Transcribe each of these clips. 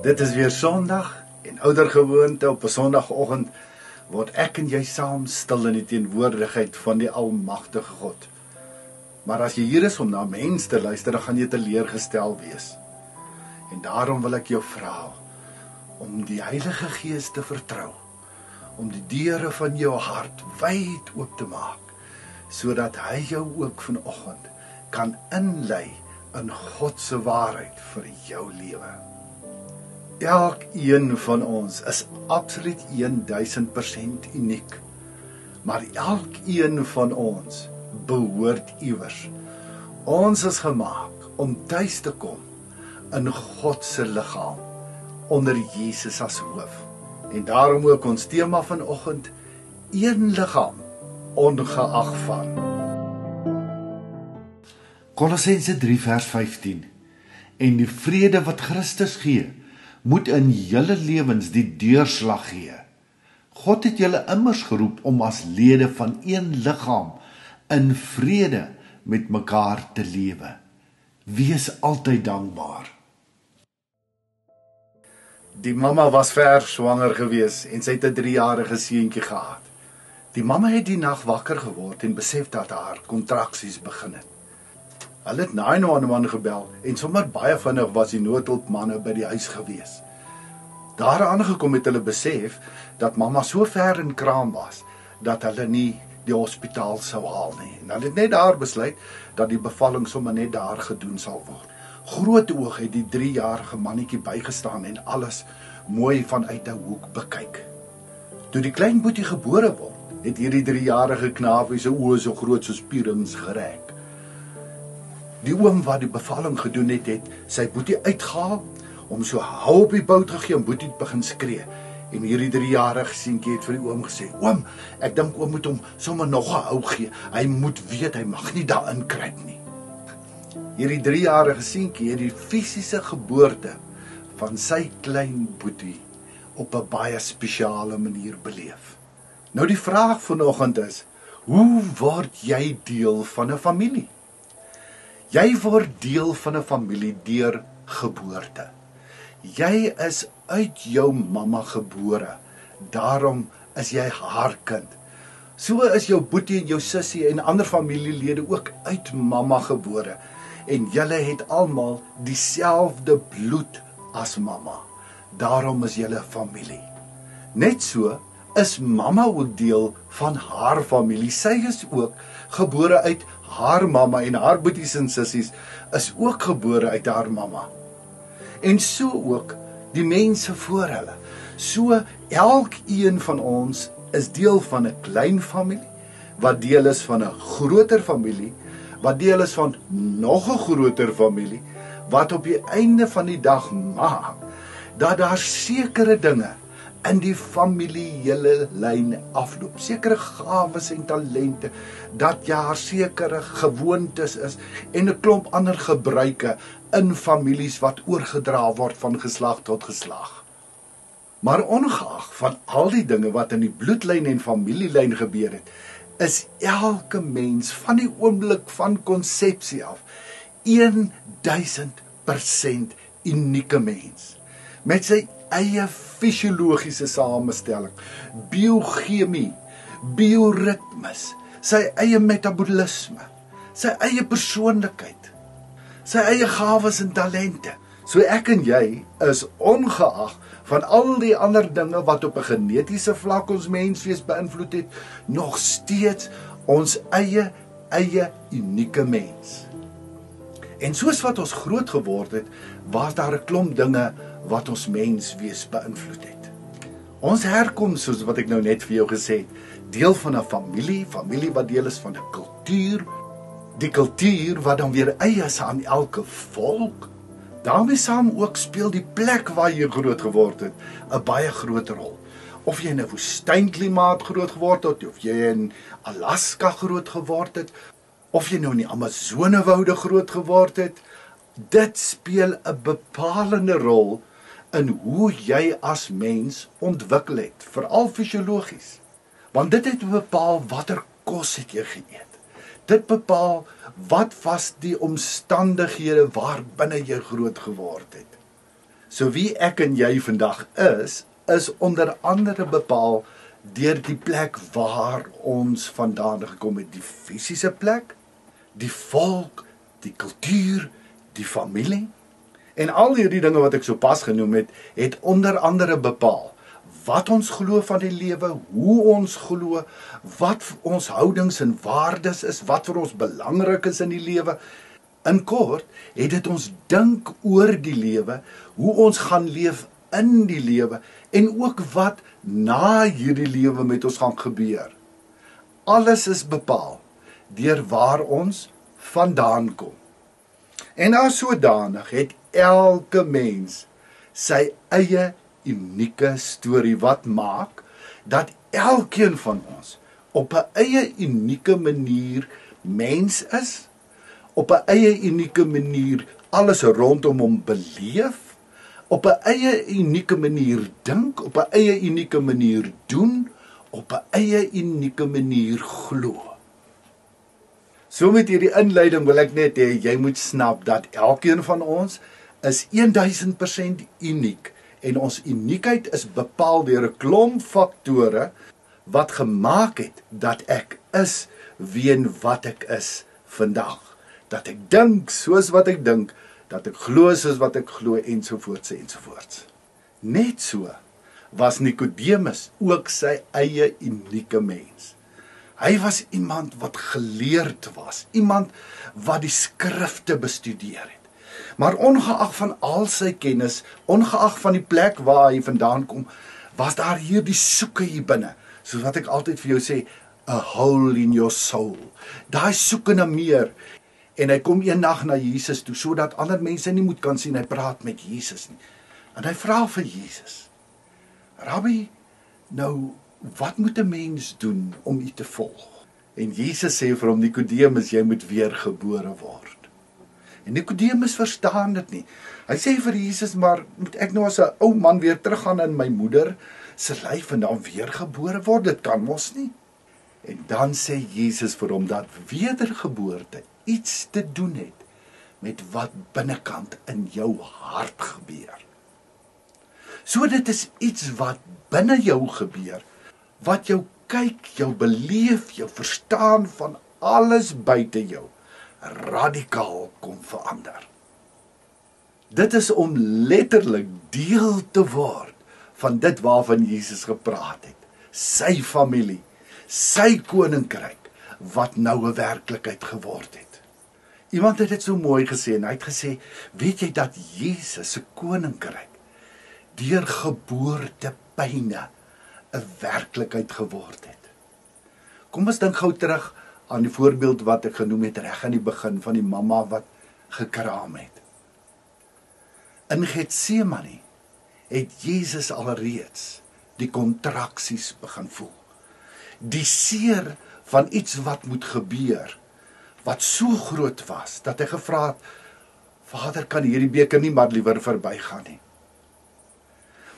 Dit is weer Sondag en oudergewoonte op 'n Sondagoggend word ek en jy saam stil in die teenwoordigheid van die almagtige God. Maar as jy hier is om na mens te luister, dan gaan jy teleurgestel wees. En daarom wil ek jou vra om die Heilige Gees te vertrou, om die deure van jou hart wyd oop te maak, sodat hy jou ook vanoggend kan inlei in God se waarheid vir jou lewe. Elkeen van ons is absoluut 1000% uniek, maar elkeen van ons behoort iewers. Ons is gemaak om tuis te kom in God se liggaam, onder Jesus as hoof. En daarom ook ons tema vanoggend, een liggaam, ongeag van. Kolossense 3 vers 15. En die vrede wat Christus gee, moet in julle lewens die deurslag gee. God het julle immers geroep om as lede van een liggaam in vrede met mekaar te lewe. Wees altyd dankbaar. Die mamma was vers swanger gewees en sy het 'n 3-jarige seentjie gehad. Die mamma het die nag wakker geword en besef dat haar kontraksies begin het. Hulle het 911 gebel en sommer baie vinnig was die noodhulpmanne by die huis gewees. Daar aangekom het hulle besef dat mamma so ver in kraam was dat hulle nie die hospitaal sou haal nie. En hulle het net daar besluit dat die bevalling sommer net daar gedoen sal word. Groot oog het die 3-jarige mannetjie bygestaan en alles mooi vanuit 'n hoek bekyk. Toe die klein boetie gebore word, het hierdie 3-jarige knaapie se oë so groot soos pierings gereg. Die oom wat die bevalling gedoen het, het sy boetie uitgehaal, om so hou op die bout gegee en boetie het begin skree. En hierdie 3-jarige seentjie het vir die oom gesê, oom, ek dink oom moet hom sommer nog 'n hou gee. Hy moet weet, hy mag nie daarin kruip nie. Hierdie 3-jarige seentjie het die fisiese geboorte van sy klein boetie op 'n baie spesiale manier beleef. Nou die vraag vanoggend is, hoe word jy deel van 'n familie? Jy word deel van 'n familie deur geboorte. Jy is uit jou mamma gebore, daarom is jy haar kind. So is jou boetie en jou sussie en ander familielede ook uit mamma gebore, en julle het almal dieselfde bloed as mamma, daarom is julle familie. Net so is mamma ook deel van haar familie, sy is ook gebore uit haar mamma en haar boeties en sissies is ook gebore uit haar mamma. En so ook die mense voor hulle. So elkeen van ons is deel van 'n klein familie, wat deel is van 'n groter familie, wat deel is van nog 'n groter familie, wat op die einde van die dag maak dat daar sekere dinge in die familiele lyn afloop, sekere gawes en talente, dat daar sekere gewoontes is en 'n klomp ander gebruike in families wat oorgedra word van geslag tot geslag. Maar ongeag van al die dinge wat in die bloedlyn en familielyn gebeur het, is elke mens van die oomblik van konsepsie af 1000% unieke mens, met sy eie fisiologiese samestelling, biochemie, bioritmes, sy eie metabolisme, sy eie persoonlikheid, sy eie gawes en talente. So ek en jy is ongeag van al die ander dinge wat op 'n genetiese vlak ons menswees beïnvloed het, nog steeds ons eie unieke mens. En soos wat ons groot geword het, was daar 'n klomp dinge wat ons menswees beïnvloed het. Ons herkoms, soos wat ek nou net vir jou gesê het, deel van 'n familie wat deel is van 'n kultuur, die kultuur wat dan weer eie is aan elke volk. Daarmee saam ook speel die plek waar jy groot geword het 'n baie groot rol. Of jy in 'n woestynklimaat groot geword het, of jy in Alaska groot geword het, of jy nou in die Amazonewoude groot geword het, dit speel 'n bepalende rol in hoe jy as mens ontwikkel het, veral fisiologies. Want dit het bepaal watter kos het jy geëet. Dit bepaal wat was die omstandighede waarbinne jy groot geword het. So wie ek en jy vandag is onder andere bepaal deur die plek waar ons vandaan gekom het, die fisiese plek, die volk, die kultuur, die familie. En al hierdie dinge wat ek so pas genoem het onder andere bepaal wat ons glo van die lewe, hoe ons glo, wat ons houdings en waardes is, wat vir ons belangrik is in die lewe. In kort, het dit ons dink oor die lewe, hoe ons gaan leef in die lewe, en ook wat na hierdie lewe met ons gaan gebeur. Alles is bepaal deur waar ons vandaan kom. En as sodanig het elke mens sy eie unieke storie wat maak dat elkeen van ons op 'n eie unieke manier mens is, op 'n eie unieke manier alles rondom hom beleef, op 'n eie unieke manier dink, op 'n eie unieke manier doen, op 'n eie unieke manier glo. So met hierdie inleiding wil ek net hê jy moet snap dat elkeen van ons is 1000% uniek en ons uniekheid is bepaal deur 'n klomp faktore wat gemaak het dat ek is wie en wat ek is vandag. Dat ek dink soos wat ek dink, dat ek glo soos wat ek glo, ensovoorts ensovoorts. Net so was Nikodemus ook sy eie unieke mens. Hy was iemand wat geleerd was, iemand wat die skrifte bestudeer het. Maar ongeag van al sy kennis, ongeag van die plek waar hy vandaan kom, was daar hierdie soeke hier binne, soos wat ek altyd vir jou sê, a hole in your soul. Daai soeke na meer. En hy kom eendag na Jesus toe, sodat ander mense nie moet kan sien, hy praat met Jesus nie. En hy vra vir Jesus, Rabbi, nou, wat moet 'n mens doen om U te volg? En Jesus sê vir hom, Nikodemus, jy moet weergebore word. En Nikodemus verstaan dit nie. Hy sê vir Jesus, maar moet ek nou as 'n ou man weer teruggaan in my moeder se lyf en dan weergebore word? Dit kan mos nie. En dan sê Jesus vir hom dat wedergeboorte iets te doen het met wat binnekant in jou hart gebeur. So dit is iets wat binne jou gebeur, wat jou kyk, jou beleef, jou verstaan van alles buite jou, radikaal kom verander. Dit is om letterlik deel te word van dit waarvan Jesus gepraat het, sy familie, sy koninkryk, wat nou 'n werklikheid geword het. Iemand het dit so mooi gesê, en hy het gesê, weet jy dat Jesus se koninkryk deur geboortepyne 'n werklikheid geword het. Kom ons dink gou terug aan die voorbeeld wat ek genoem het reg aan die begin van die mamma wat gekraam het. In Getsemane het Jesus alreeds die kontraksies begin voel. Die seer van iets wat moet gebeur, wat so groot was, dat hy gevra het, Vader, kan hierdie beker nie maar liewer verbygaan nie.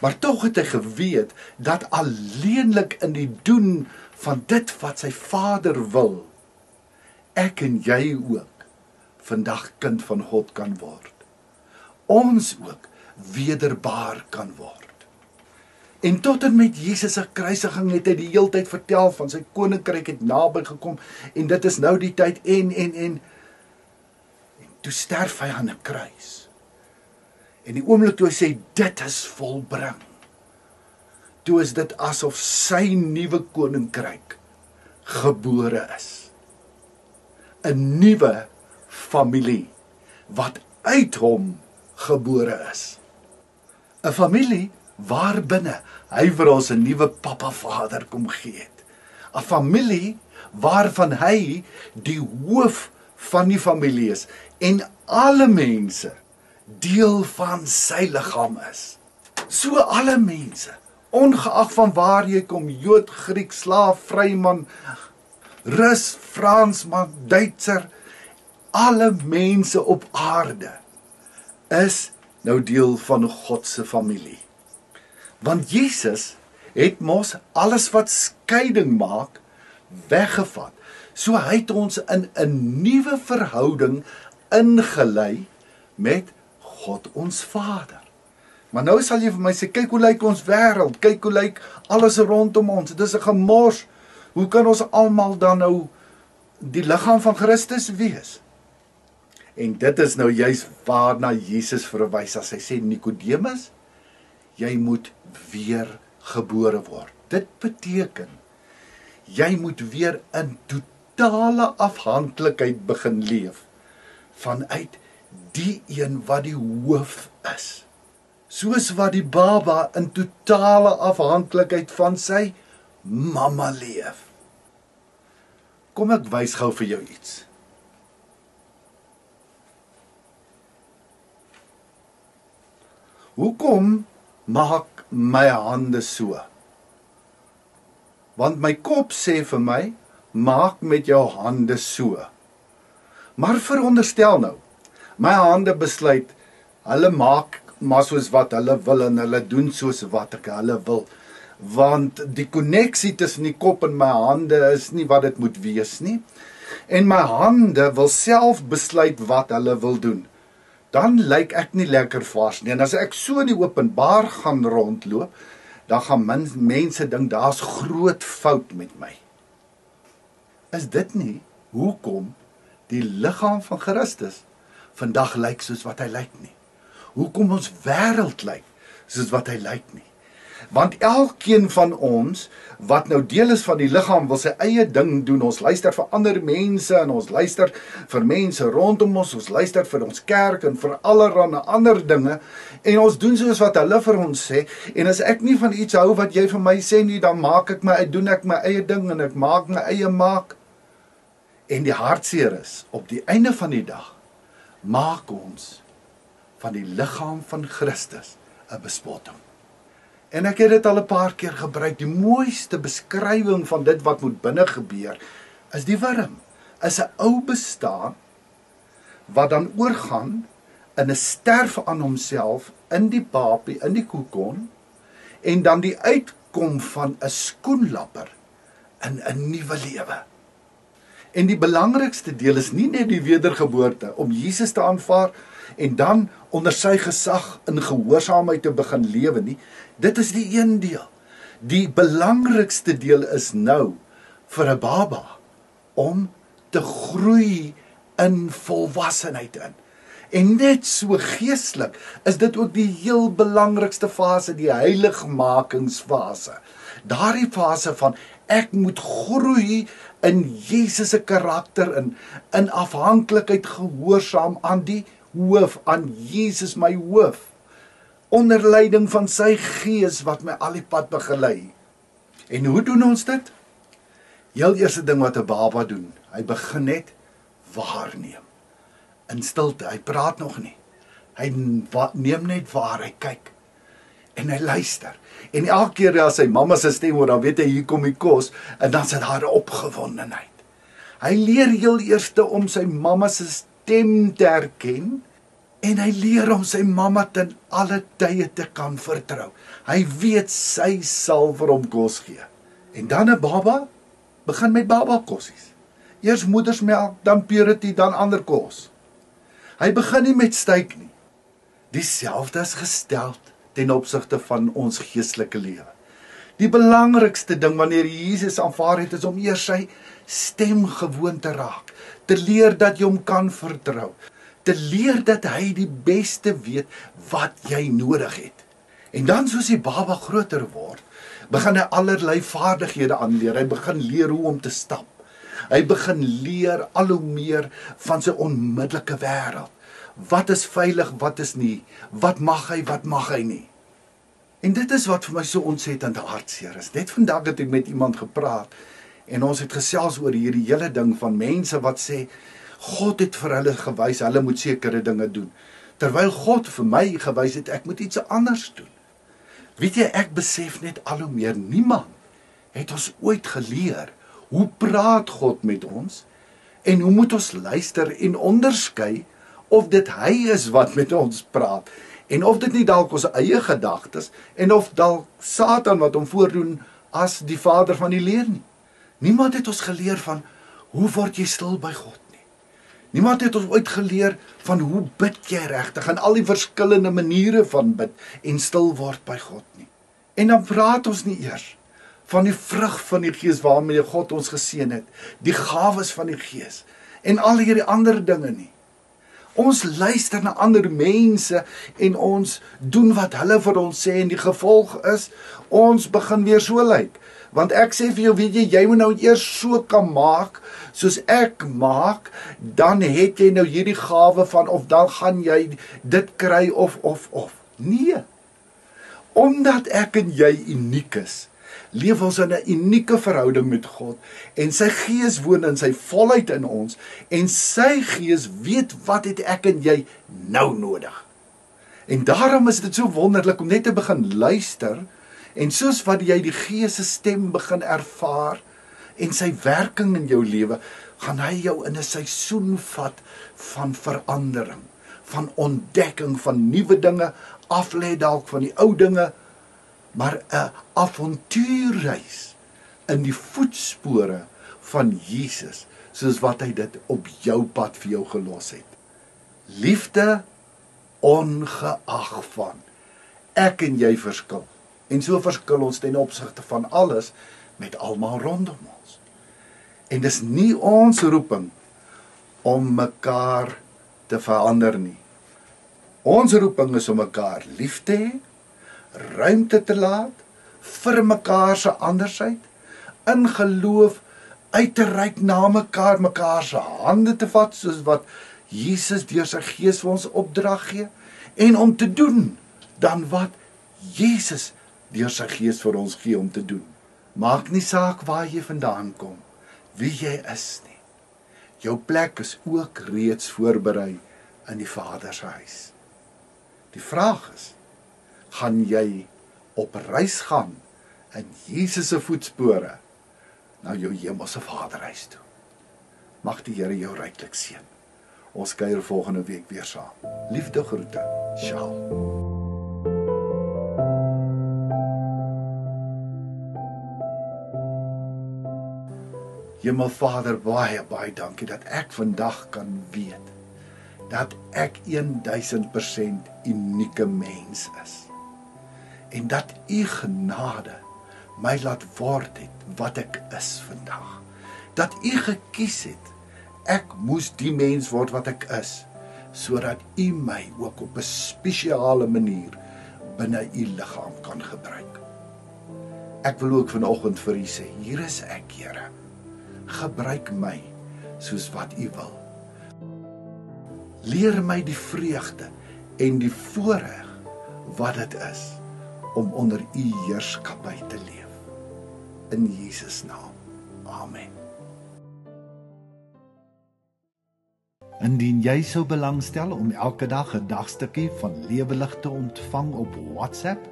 Maar tog het hy geweet, dat alleenlik in die doen van dit wat sy Vader wil, ek en jy ook vandag kind van God kan word. Ons ook wederbaar kan word. En tot en met Jesus se kruisiging het hy die heeltyd vertel van sy koninkryk het naby gekom, en dit is nou die tyd, en toe sterf hy aan 'n kruis. En die oomblik toe hy sê, dit is volbring, toe is dit asof sy nuwe koninkryk gebore is. 'n Nuwe familie, wat uit hom gebore is. 'n Familie waarbinne hy vir ons 'n nuwe Papa Vader kom gee het. 'n Familie waarvan hy die hoof van die familie is, en alle mense deel van sy liggaam is. So alle mense, ongeag van waar jy kom, Jood, Griek, slaaf, vryman, Rus, Fransman, Duitser, alle mense op aarde is nou deel van God se familie. Want Jesus het mos alles wat skeiding maak, weggevat. So hy het ons in 'n nuwe verhouding ingelei met God ons Vader. Maar nou sal jy vir my sê, kyk hoe lyk ons wêreld, kyk hoe lyk alles rondom ons, dit is 'n gemors. Hoe kan ons almal dan nou die liggaam van Christus wees? En dit is nou juist waarna Jesus verwys as hy sê, Nikodemus, jy moet weer gebore word. Dit beteken, jy moet weer in totale afhanklikheid begin leef, vanuit die een wat die hoof is. Soos wat die baba in totale afhanklikheid van sy mamma leef. Kom ek wys gou vir jou iets. Hoekom maak my hande so? Want my kop sê vir my, maak met jou hande so. Maar veronderstel nou, my hande besluit, hulle maak maar soos wat hulle wil en hulle doen soos wat hulle wil. Want die koneksie tussen die kop en my hande is nie wat dit moet wees nie. En my hande wil self besluit wat hulle wil doen. Dan lyk ek nie lekker vars nie. En as ek so in die openbaar gaan rondloop, dan gaan mense dink daar's groot fout met my. Is dit nie hoekom die liggaam van Christus vandag lyk soos wat hy lyk nie? Hoekom ons wêreld lyk soos wat hy lyk nie? Want elkeen van ons wat nou deel is van die liggaam wil sy eie ding doen. Ons luister vir ander mense en ons luister vir mense rondom ons. Ons luister vir ons kerk en vir allerlei ander dinge en ons doen soos wat hulle vir ons sê. En as ek nie van iets hou wat jy vir my sê nie, dan doen ek my eie ding en ek maak my eie maak. En die hartseer is, op die einde van die dag maak ons van die liggaam van Christus 'n bespotting. En ek het dit al 'n paar keer gebruik, die mooiste beskrywing van dit wat moet binne gebeur, is die wurm, is 'n ou bestaan, wat dan oorgaan, in 'n sterf aan homself, in die papie, in die kokon, en dan die uitkom van 'n skoenlapper, in 'n nuwe lewe. En die belangrikste deel is nie net die wedergeboorte, om Jesus te aanvaar, en dan onder sy gesag in gehoorsaamheid te begin lewe nie. Dit is die een deel. Die belangrikste deel is nou vir 'n baba om te groei in volwassenheid in. En net so geestelik is dit ook die heel belangrikste fase, die heiligmakingsfase. Daardie fase van ek moet groei in Jesus se karakter, in afhanklikheid gehoorsaam aan die hoof, aan Jesus my hoof, onder leiding van sy gees wat my al die pad begelei. En hoe doen ons dit? Heel eerste ding wat 'n baba doen, hy begin net waarneem. In stilte, hy praat nog nie. Hy neem net waar, hy kyk. En hy luister. En elke keer as sy mamma se stem hoor, dan weet hy hier kom die kos, en dan sit daar 'n opgewondenheid. Hy leer heel eerste om sy mamma se stem te herken, en hy leer om sy mamma ten alle tye te kan vertrou. Hy weet sy sal vir hom kos gee. En dan 'n baba begin met babakossies. Eers moedersmelk, dan purity, dan ander kos. Hy begin nie met steak nie. Dieselfde is gestel ten opsigte van ons geestelike lewe. Die belangrikste ding wanneer Jesus aanvaar het, is om eers sy stem gewoon te raak, te leer dat jy hom kan vertrou, te leer dat hy die beste weet wat jy nodig het. En dan soos die baba groter word, begin hy allerlei vaardighede aanleer. Hy begin leer hoe om te stap. Hy begin leer al hoe meer van sy onmiddellike wêreld. Wat is veilig, wat is nie? Wat mag hy nie? En dit is wat vir my so ontsettend hartseer is. Net vandag het ek met iemand gepraat, en ons het gesels oor hierdie hele ding van mense wat sê, God het vir hulle gewys, hulle moet sekere dinge doen. Terwyl God vir my gewys het, ek moet iets anders doen. Weet jy, ek besef net al hoe meer, niemand het ons ooit geleer, hoe praat God met ons, en hoe moet ons luister en onderskei, of dit hy is wat met ons praat, en of dit nie dalk ons eie gedagtes, en of dalk Satan wat hom voordoen as die vader van die leer nie. Niemand het ons geleer van, hoe word jy stil by God nie. Niemand het ons ooit geleer van hoe bid jy regtig en al die verskillende maniere van bid en stil word by God nie. En dan praat ons nie eers van die vrug van die Gees waarmee God ons geseën het, die gawes van die Gees en al hierdie ander dinge nie. Ons luister na ander mense en ons doen wat hulle vir ons sê en die gevolg is, ons begin weer so lyk. Want ek sê vir jou, weet jy moet nou eers so kan maak, soos ek maak, dan het jy nou hierdie gawe van, of dan gaan jy dit kry, of. Nee. Omdat ek en jy uniek is, leef ons in 'n unieke verhouding met God, en sy Gees woon in sy volheid in ons, en sy Gees weet wat het ek en jy nou nodig. En daarom is dit so wonderlik om net te begin luister, en soos wat jy die Gees se stem begin ervaar, en sy werking in jou lewe, gaan hy jou in 'n seisoen vat van verandering, van ontdekking, van nuwe dinge, aflê dalk van die ou dinge, maar 'n avontuurreis in die voetspore van Jesus, soos wat hy dit op jou pad vir jou gelos het. Liefde ongeag van, ek en jy verskil, en so verskil ons ten opsigte van alles, met almal rondom ons. En dis nie ons roeping om mekaar te verander nie. Ons roeping is om mekaar lief te hê, ruimte te laat vir mekaar se andersheid, in geloof uit te reik na mekaar se hande te vat, soos wat Jesus deur sy Gees vir ons opdrag gee, en om te doen dan wat Jesus deur sy Gees vir ons gee om te doen. Maak nie saak waar jy vandaan kom, wie jy is nie. Jou plek is ook reeds voorberei in die Vader se huis. Die vraag is, gaan jy op reis gaan in Jesus se voetspore na jou hemelse Vaderhuis toe? Mag die Here jou ryklik seën. Ons kuier volgende week weer saam. Liefde groete. Shalom. Hemelvader, baie dankie dat ek vandag kan weet dat ek 1000% unieke mens is. En dat u genade my laat word het wat ek is vandag. Dat u gekies het, ek moes die mens word wat ek is, sodat u my ook op 'n spesiale manier binne u liggaam kan gebruik. Ek wil ook vanoggend vir u sê, hier is ek, Here. Gebruik my soos wat u wil. Leer my die vreugde en die voorreg wat dit is om onder u heerskappy te leef. In Jesus naam. Amen. Indien jy sou belangstel om elke dag 'n dagstukkie van Lewelig te ontvang op WhatsApp,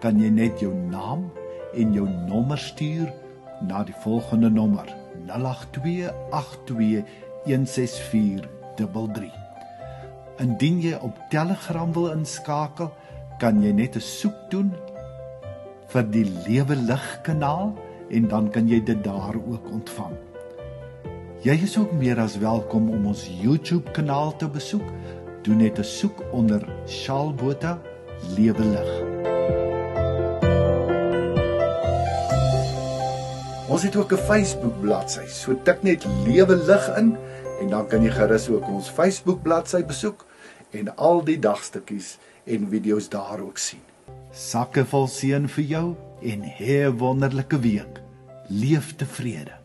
kan jy net jou naam en jou nommer stuur na die volgende nommer: 08282164333. Indien jy op Telegram wil inskakel, kan jy net 'n soek doen vir die Lewelig kanaal en dan kan jy dit daar ook ontvang. Jy is ook meer as welkom om ons YouTube kanaal te besoek. Doen net 'n soek onder Shaal Botha Lewelig. Ons het ook 'n Facebook bladsy, so tik net Lewelig in en dan kan jy gerus ook ons Facebook bladsy besoek en al die dagstukkies en video's daar ook sien. Sakke vol seën vir jou en hê 'n wonderlike week. Leef tevrede.